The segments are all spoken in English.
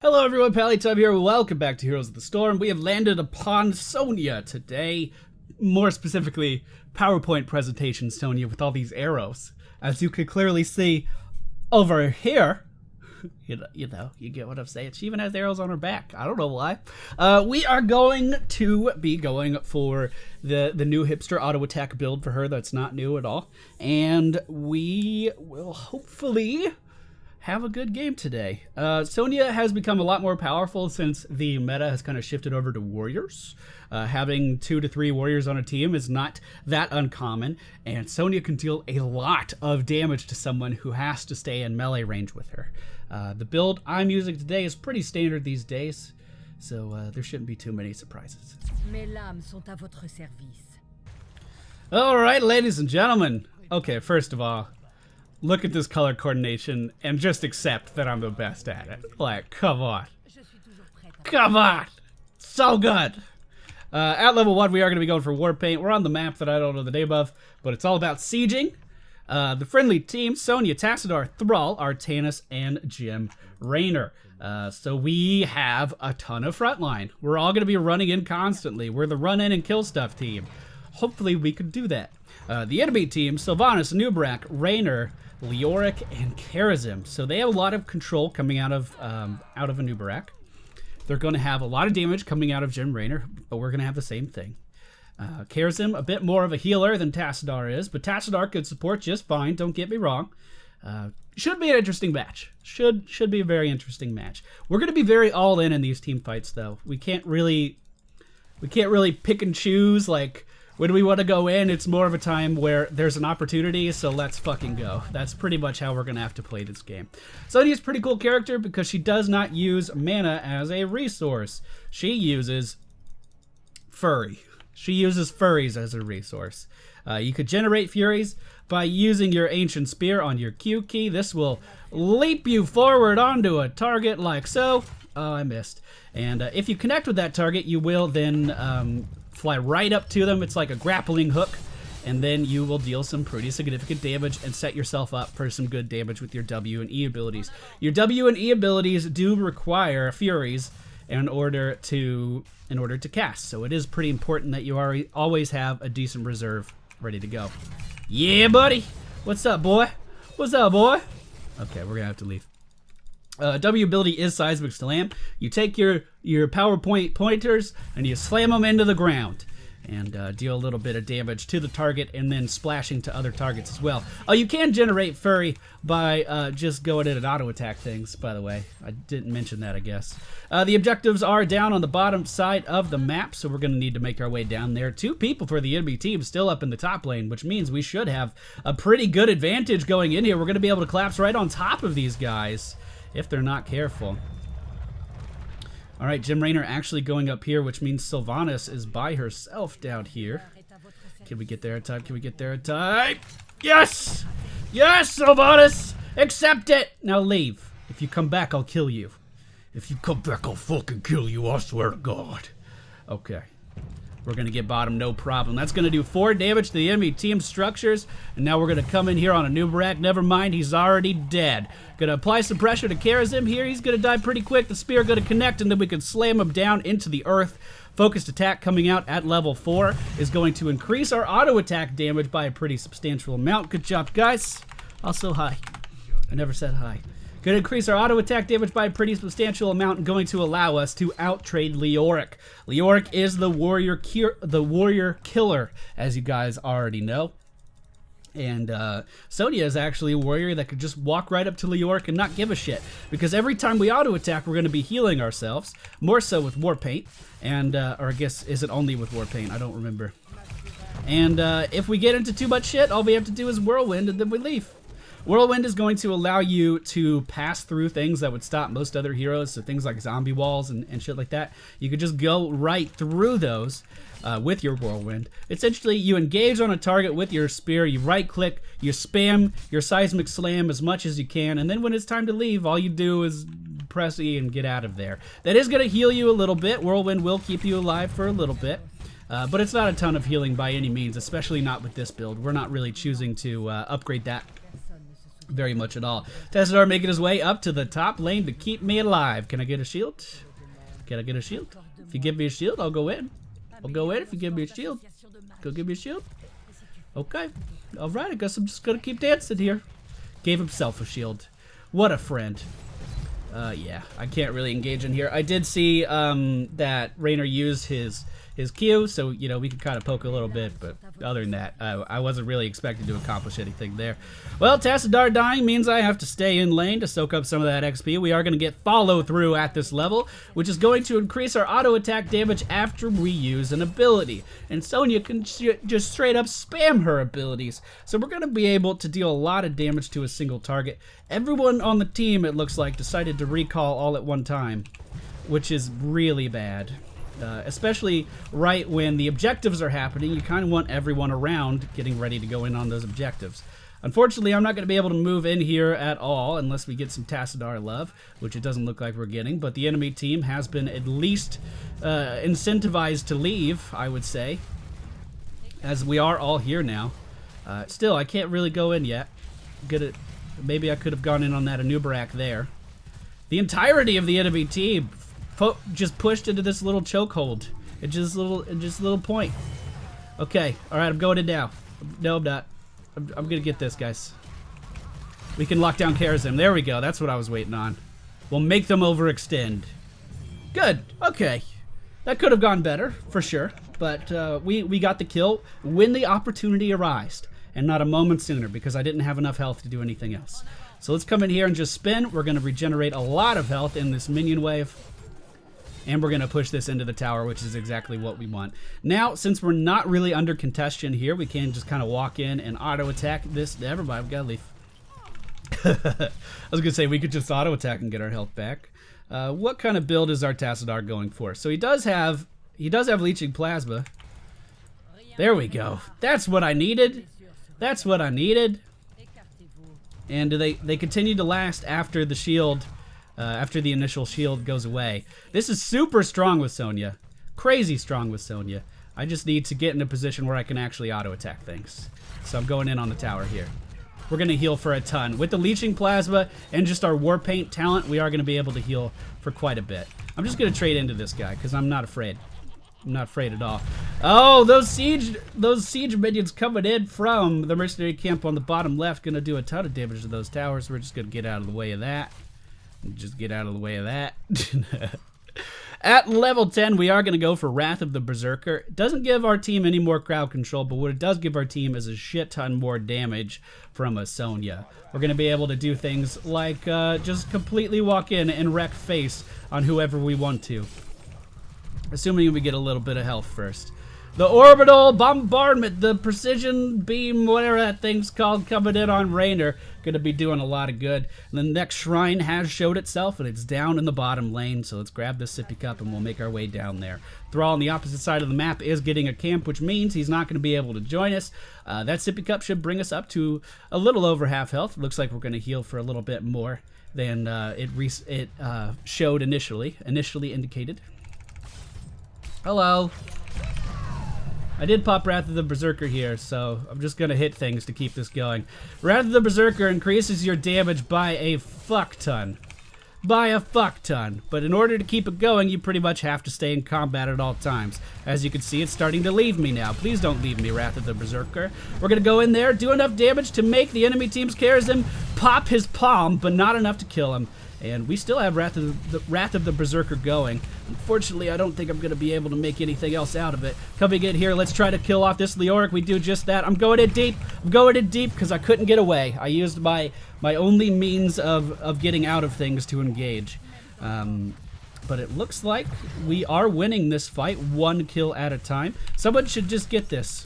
Hello everyone, Pallytub here. Welcome back to Heroes of the Storm. We have landed upon Sonya today. More specifically, PowerPoint presentation Sonya with all these arrows. As you can clearly see over here, you get what I'm saying. She even has arrows on her back. I don't know why. We are going to be going for the new hipster auto attack build for her that's not new at all. And we will hopefully have a good game today. Sonya has become a lot more powerful since the meta has kind of shifted over to warriors. Having 2 to 3 warriors on a team is not that uncommon, and Sonya can deal a lot of damage to someone who has to stay in melee range with her. The build I'm using today is pretty standard these days, so there shouldn't be too many surprises. Mes lames sont à votre service. Alright, ladies and gentlemen. Okay, first of all, look at this color coordination and just accept that I'm the best at it. Like, come on. Come on! So good! At level 1, we are going to be going for War Paint. We're on the map that I don't know the name of, but it's all about sieging. The friendly team, Sonya, Tassadar, Thrall, Artanis, and Jim Raynor. So we have a ton of frontline. We're all going to be running in constantly. We're the run-in and kill stuff team. Hopefully we can do that. The enemy team, Sylvanas, Nubrak, Raynor, Leoric, and Karazim. So they have a lot of control coming out of a Nubrak. They're going to have a lot of damage coming out of Jim Raynor, but we're going to have the same thing. Karazim, a bit more of a healer than Tassadar is, but Tassadar could support just fine, don't get me wrong. Should be an interesting match. Should be a very interesting match. We're going to be very all in these team fights, though. We can't really pick and choose, like, when we want to go in. It's more of a time where there's an opportunity, so let's fucking go. That's pretty much how we're going to have to play this game. Sonya's a pretty cool character because she does not use mana as a resource. She uses Fury. She uses Furies as a resource. You could generate Furies by using your Ancient Spear on your Q key. This will leap you forward onto a target like so. Oh, I missed. And if you connect with that target, you will then fly right up to them. It's like a grappling hook, and then you will deal some pretty significant damage and set yourself up for some good damage with your W and E abilities. Your W and E abilities do require Furies in order to cast, so it is pretty important that you always have a decent reserve ready to go. Yeah, buddy. What's up, boy? What's up, boy? Okay, we're gonna have to leave. W ability is Seismic Slam. You take your PowerPoint pointers and you slam them into the ground and deal a little bit of damage to the target and then splashing to other targets as well. Oh, you can generate Fury by just going in and auto attack things, by the way. I didn't mention that, I guess. The objectives are down on the bottom side of the map, so we're going to need to make our way down there. 2 people for the enemy team still up in the top lane, which means we should have a pretty good advantage going in here. We're going to be able to collapse right on top of these guys if they're not careful. All right, Jim Raynor actually going up here, which means Sylvanas is by herself down here. Can we get there in time? Can we get there in time? Yes! Yes, Sylvanas! Accept it! Now leave. If you come back, I'll kill you. If you come back, I'll fucking kill you, I swear to God. Okay. We're going to get bottom, no problem. That's going to do 4 damage to the enemy team structures. And now we're going to come in here on a Nubrak. Never mind, he's already dead. Going to apply some pressure to Karazim here. He's going to die pretty quick. The spear going to connect, and then we can slam him down into the earth. Focused attack coming out at level 4 is going to increase our auto attack damage by a pretty substantial amount. Good job, guys. Also, hi. I never said hi. Going to increase our auto attack damage by a pretty substantial amount and going to allow us to outtrade Leoric. Leoric is the warrior killer, as you guys already know. And Sonya is actually a warrior that could just walk right up to Leoric and not give a shit. Because every time we auto attack, we're going to be healing ourselves. More so with War Paint. And, or I guess, is it only with War Paint? I don't remember. And if we get into too much shit, all we have to do is Whirlwind and then we leave. Whirlwind is going to allow you to pass through things that would stop most other heroes, so things like zombie walls and shit like that. You could just go right through those with your Whirlwind. Essentially, you engage on a target with your spear, you right-click, you spam your Seismic Slam as much as you can, and then when it's time to leave, all you do is press E and get out of there. That is going to heal you a little bit. Whirlwind will keep you alive for a little bit. But it's not a ton of healing by any means, especially not with this build. We're not really choosing to upgrade that Very much at all. Tassadar making his way up to the top lane to keep me alive. Can I get a shield? Can I get a shield? If you give me a shield, I'll go in. I'll go in if you give me a shield. Go give me a shield. Okay. Alright, I guess I'm just gonna keep dancing here. Gave himself a shield. What a friend. Yeah, I can't really engage in here. I did see that Raynor used his Q, so, you know, we could kind of poke a little bit, but other than that, I wasn't really expecting to accomplish anything there. Well, Tassadar dying means I have to stay in lane to soak up some of that XP. We are going to get follow through at this level, which is going to increase our auto attack damage after we use an ability. And Sonya can just straight up spam her abilities. So we're going to be able to deal a lot of damage to a single target. Everyone on the team, it looks like, decided to recall all at one time, which is really bad. Especially right when the objectives are happening, you kind of want everyone around getting ready to go in on those objectives. Unfortunately, I'm not going to be able to move in here at all unless we get some Tassadar love, which it doesn't look like we're getting, but the enemy team has been at least incentivized to leave, I would say, as we are all here now. Still, I can't really go in yet. Maybe I could have gone in on that Anubarak there. The entirety of the enemy team just pushed into this little chokehold. It's just a little point. Okay, all right, I'm going in now. No, I'm not. I'm gonna get this, guys. We can lock down Karazim. There we go. That's what I was waiting on. We'll make them overextend. Good. Okay, that could have gone better for sure, but we got the kill when the opportunity arose, and not a moment sooner because I didn't have enough health to do anything else. So let's come in here and just spin. We're gonna regenerate a lot of health in this minion wave. And we're going to push this into the tower, which is exactly what we want. Now, since we're not really under contention here, we can just kind of walk in and auto-attack this. Never mind, we've got to leave. I was going to say, we could just auto-attack and get our health back. What kind of build is our Tassadar going for? So he does have Leeching Plasma. There we go. That's what I needed. That's what I needed. And they continue to last after the shield. After the initial shield goes away. This is super strong with Sonya. Crazy strong with Sonya. I just need to get in a position where I can actually auto-attack things. So I'm going in on the tower here. We're going to heal for a ton. With the Leeching Plasma and just our War Paint talent, we are going to be able to heal for quite a bit. I'm just going to trade into this guy because I'm not afraid. I'm not afraid at all. Oh, those siege minions coming in from the mercenary camp on the bottom left going to do a ton of damage to those towers. We're just going to get out of the way of that. Just get out of the way of that. At level 10, we are going to go for Wrath of the Berserker. It doesn't give our team any more crowd control, but what it does give our team is a shit ton more damage from a Sonya. We're going to be able to do things like just completely walk in and wreck face on whoever we want to. Assuming we get a little bit of health first. The orbital bombardment, the precision beam, whatever that thing's called, coming in on Raynor. Going to be doing a lot of good. And the next shrine has showed itself, and it's down in the bottom lane. So let's grab this sippy cup, and we'll make our way down there. Thrall on the opposite side of the map is getting a camp, which means he's not going to be able to join us. That sippy cup should bring us up to a little over half health. Looks like we're going to heal for a little bit more than it showed initially indicated. Hello. I did pop Wrath of the Berserker here, so I'm just going to hit things to keep this going. Wrath of the Berserker increases your damage by a fuck ton. By a fuck ton. But in order to keep it going, you pretty much have to stay in combat at all times. As you can see, it's starting to leave me now. Please don't leave me, Wrath of the Berserker. We're going to go in there, do enough damage to make the enemy team's Karazim pop his palm, but not enough to kill him. And we still have Wrath of the Berserker going. Unfortunately, I don't think I'm going to be able to make anything else out of it. Coming in here, let's try to kill off this Leoric. We do just that. I'm going in deep. I'm going in deep because I couldn't get away. I used my only means of getting out of things to engage. But it looks like we are winning this fight one kill at a time. Someone should just get this.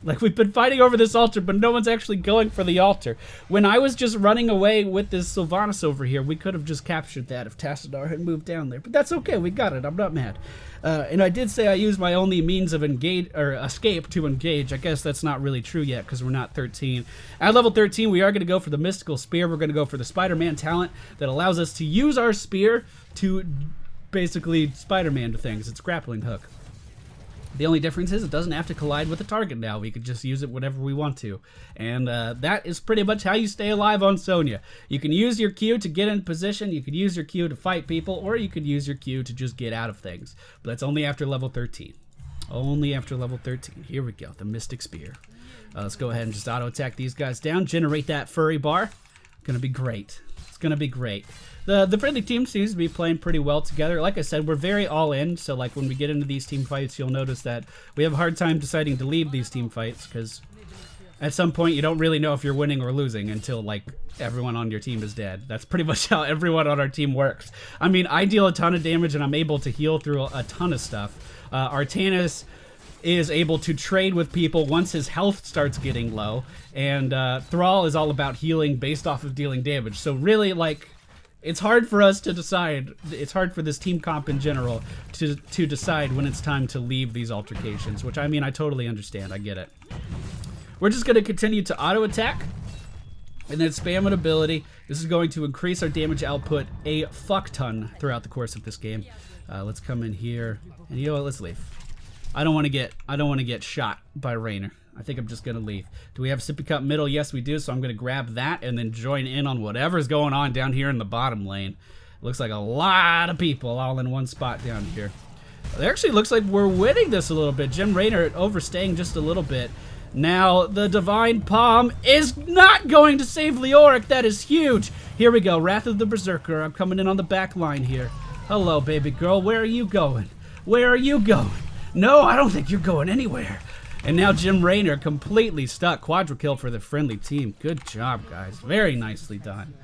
Like, we've been fighting over this altar, but no one's actually going for the altar. When I was just running away with this Sylvanas over here, we could have just captured that if Tassadar had moved down there. But that's okay, we got it, I'm not mad. And I did say I used my only means of escape to engage. I guess that's not really true yet, because we're not 13. At level 13, we are going to go for the Mystical Spear. We're going to go for the Spider-Man talent that allows us to use our spear to basically Spider-Man to things. It's grappling hook. The only difference is it doesn't have to collide with a target now. We could just use it whenever we want to. And that is pretty much how you stay alive on Sonya. You can use your Q to get in position, you could use your Q to fight people, or you could use your Q to just get out of things. But that's only after level 13. Only after level 13. Here we go, the Mystic Spear. Let's go ahead and just auto-attack these guys down, generate that furry bar. Gonna be great. It's gonna be great. The friendly team seems to be playing pretty well together. Like I said, we're very all in, so like when we get into these team fights, you'll notice that we have a hard time deciding to leave these team fights, because at some point you don't really know if you're winning or losing until like everyone on your team is dead. That's pretty much how everyone on our team works. I mean, I deal a ton of damage and I'm able to heal through a ton of stuff. Artanis is able to trade with people once his health starts getting low, and Thrall is all about healing based off of dealing damage. So really, like, it's hard for us to decide. It's hard for this team comp in general to decide when it's time to leave these altercations, which, I mean, I totally understand. I get it. We're just going to continue to auto-attack and then spam an ability. This is going to increase our damage output a fuck ton throughout the course of this game. Let's come in here, and you know what? Let's leave. I don't want to get shot by Raynor. I think I'm just going to leave. Do we have Sippy Cup middle? Yes, we do. So I'm going to grab that and then join in on whatever's going on down here in the bottom lane. Looks like a lot of people all in one spot down here. It actually looks like we're winning this a little bit. Jim Raynor overstaying just a little bit. Now, the Divine Palm is not going to save Leoric. That is huge. Here we go. Wrath of the Berserker. I'm coming in on the back line here. Hello, baby girl. Where are you going? Where are you going? No, I don't think you're going anywhere. And now Jim Raynor completely stuck. Quadra kill for the friendly team. Good job, guys. Very nicely done.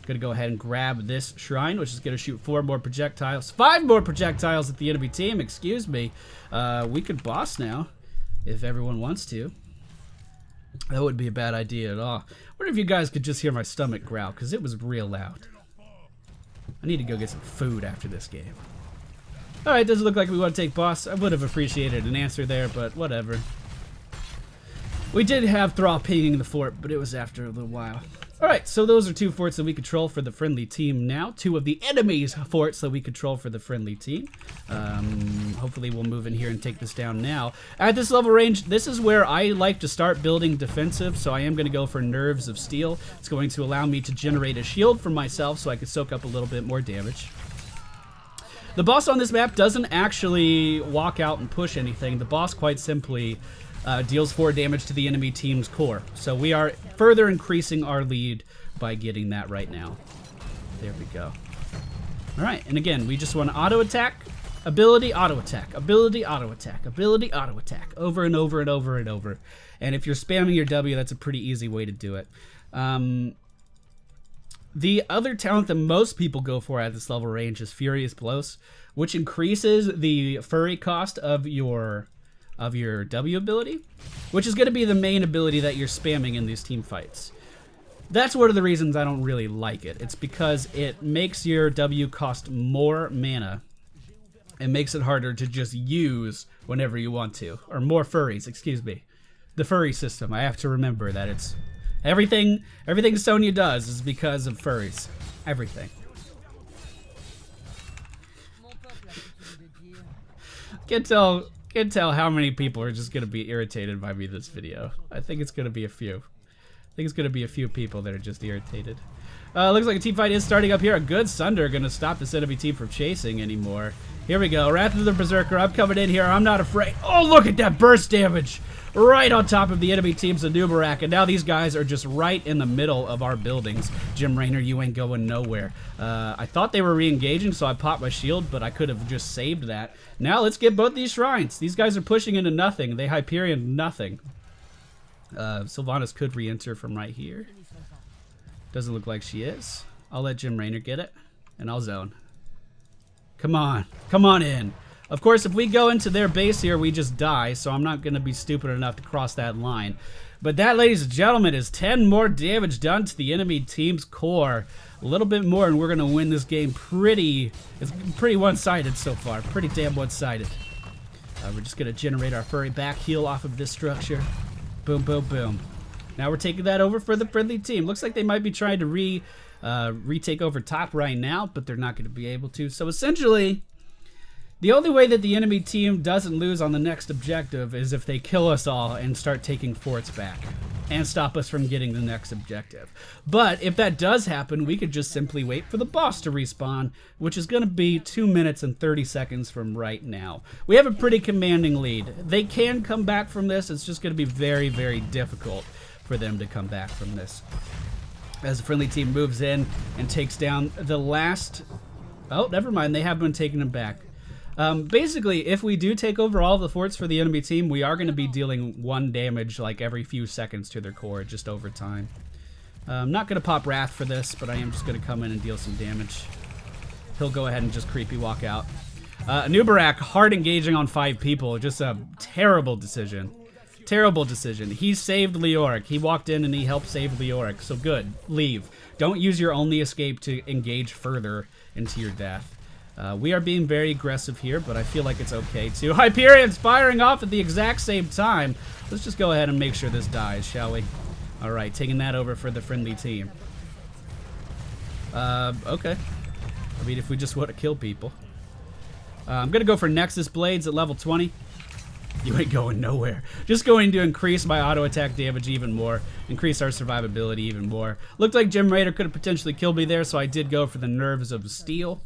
Gonna go ahead and grab this shrine, which is gonna shoot 4 more projectiles. 5 more projectiles at the enemy team, excuse me. We could boss now, if everyone wants to. That wouldn't be a bad idea at all. I wonder if you guys could just hear my stomach growl, because it was real loud. I need to go get some food after this game. Alright, doesn't look like we want to take boss. I would have appreciated an answer there, but whatever. We did have Thrall pinging the fort, but it was after a little while. Alright, so those are 2 forts that we control for the friendly team now. 2 of the enemy's forts that we control for the friendly team. Hopefully we'll move in here and take this down now. At this level range, this is where I like to start building defensive, so I am going to go for Nerves of Steel. It's going to allow me to generate a shield for myself so I can soak up a little bit more damage. The boss on this map doesn't actually walk out and push anything. The boss quite simply deals 4 damage to the enemy team's core. So we are further increasing our lead by getting that right now. There we go. Alright, and again, we just want to auto-attack, ability, auto-attack, ability, auto-attack, ability, auto-attack, over and over and over and over. And if you're spamming your W, that's a pretty easy way to do it. The other talent that most people go for at this level range is Furious Blows, which increases the furry cost of your W ability, which is going to be the main ability that you're spamming in these team fights. That's one of the reasons I don't really like it. It's because it makes your W cost more mana and makes it harder to just use whenever you want to. Or more furries, excuse me. The furry system. I have to remember that it's everything Sonya does is because of furries. Everything. Can't tell how many people are just gonna be irritated by me this video. I think it's gonna be a few. I think it's gonna be a few people that are just irritated. Looks like a team fight is starting up here. A good Sunder gonna stop this enemy team from chasing anymore. Here we go. Wrath of the Berserker. I'm coming in here. I'm not afraid. Oh, look at that burst damage. Right on top of the enemy team's Anubarak, and now these guys are just right in the middle of our buildings. Jim Raynor, you ain't going nowhere. I thought they were re-engaging, so I popped my shield, but I could have just saved that. Now let's get both these shrines. These guys are pushing into nothing. They Hyperion nothing. Sylvanas could re-enter from right here. Doesn't look like she is. I'll let Jim Raynor get it, and I'll zone. Come on. Come on in. Of course, if we go into their base here, we just die, so I'm not going to be stupid enough to cross that line. But that, ladies and gentlemen, is 10 more damage done to the enemy team's core. A little bit more, and we're going to win this game it's pretty one-sided so far. Pretty damn one-sided. We're just going to generate our furry back heal off of this structure. Boom, boom, boom. Now we're taking that over for the friendly team. Looks like they might be trying to retake over top right now, but they're not going to be able to. So essentially, The only way that the enemy team doesn't lose on the next objective is if they kill us all and start taking forts back and stop us from getting the next objective. But if that does happen, we could just simply wait for the boss to respawn, which is going to be 2 minutes and 30 seconds from right now. We have a pretty commanding lead. They can come back from this. It's just going to be very, very difficult for them to come back from this. As the friendly team moves in and takes down the last... Oh, never mind. They have been taking them back. Basically, if we do take over all of the forts for the enemy team, we are going to be dealing 1 damage like every few seconds to their core, just over time. I'm not going to pop Wrath for this, but I am just going to come in and deal some damage. He'll go ahead and just creepy walk out. Nubarak hard engaging on 5 people, just a terrible decision. Terrible decision. He saved Leoric. He walked in and he helped save Leoric, so good. Leave. Don't use your only escape to engage further into your death. We are being very aggressive here, but I feel like it's okay too. Hyperion's firing off at the exact same time. Let's just go ahead and make sure this dies, shall we? Alright, taking that over for the friendly team. Okay. I mean, if we just want to kill people. I'm going to go for Nexus Blades at level 20. You ain't going nowhere. Just going to increase my auto attack damage even more. Increase our survivability even more. Looked like Gem Raider could have potentially killed me there, so I did go for the Nerves of Steel.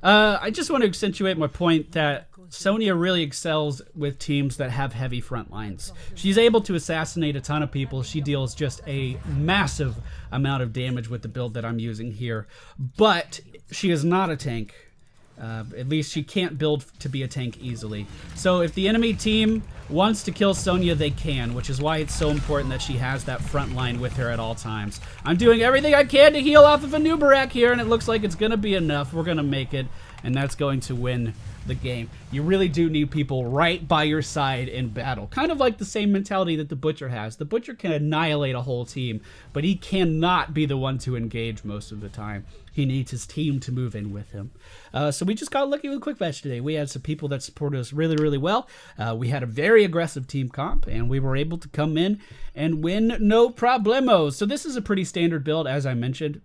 I just want to accentuate my point that Sonya really excels with teams that have heavy front lines. She's able to assassinate a ton of people. She deals just a massive amount of damage with the build that I'm using here. But she is not a tank. At least she can't build to be a tank easily. So if the enemy team wants to kill Sonya, they can, which is why it's so important that she has that front line with her at all times. I'm doing everything I can to heal off of a Nubarak here, and it looks like it's going to be enough. We're going to make it, and that's going to win the game. You really do need people right by your side in battle. Kind of like the same mentality that the Butcher has. The Butcher can annihilate a whole team, but he cannot be the one to engage most of the time. He needs his team to move in with him. So we just got lucky with Quick Fetch today. We had some people that supported us really, really well. We had a very aggressive team comp, and we were able to come in and win no problemos. So this is a pretty standard build, as I mentioned.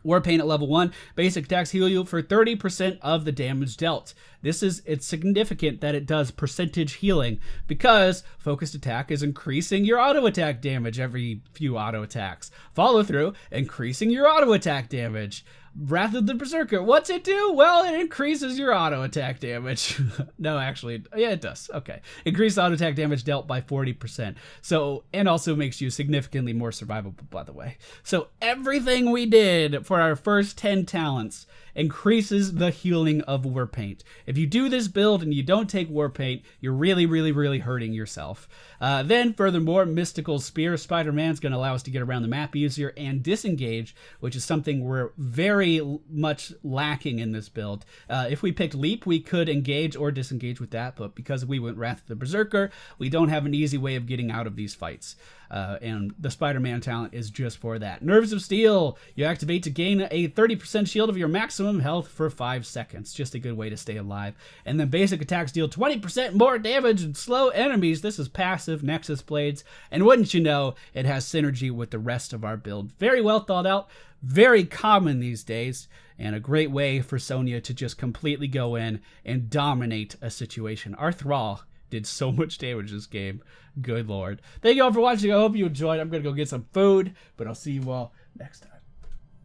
Warpaint at level 1, basic attacks heal you for 30% of the damage dealt. It's significant that it does percentage healing because focused attack is increasing your auto attack damage every few auto attacks. Follow through, increasing your auto attack damage. Wrath of the Berserker, what's it do? Well, it increases your auto attack damage. No, actually, yeah, it does. Okay. Increased auto attack damage dealt by 40%. So, and also makes you significantly more survivable, by the way. So everything we did for our first 10 talents increases the healing of Warpaint. If you do this build and you don't take Warpaint, you're really, really, really hurting yourself. Then, furthermore, Mystical Spear Spider-Man's going to allow us to get around the map easier and disengage, which is something we're very much lacking in this build. If we picked Leap, we could engage or disengage with that, but because we went Wrath of the Berserker, we don't have an easy way of getting out of these fights. And the Spider-Man talent is just for that. Nerves of Steel, you activate to gain a 30% shield of your maximum health for 5 seconds. Just a good way to stay alive. And then basic attacks deal 20% more damage and slow enemies. This is passive Nexus Blades. And wouldn't you know, it has synergy with the rest of our build. Very well thought out, very common these days, and a great way for Sonya to just completely go in and dominate a situation. Our Thrall did so much damage this game. Good lord. Thank you all for watching. I hope you enjoyed. I'm going to go get some food, but I'll see you all next time.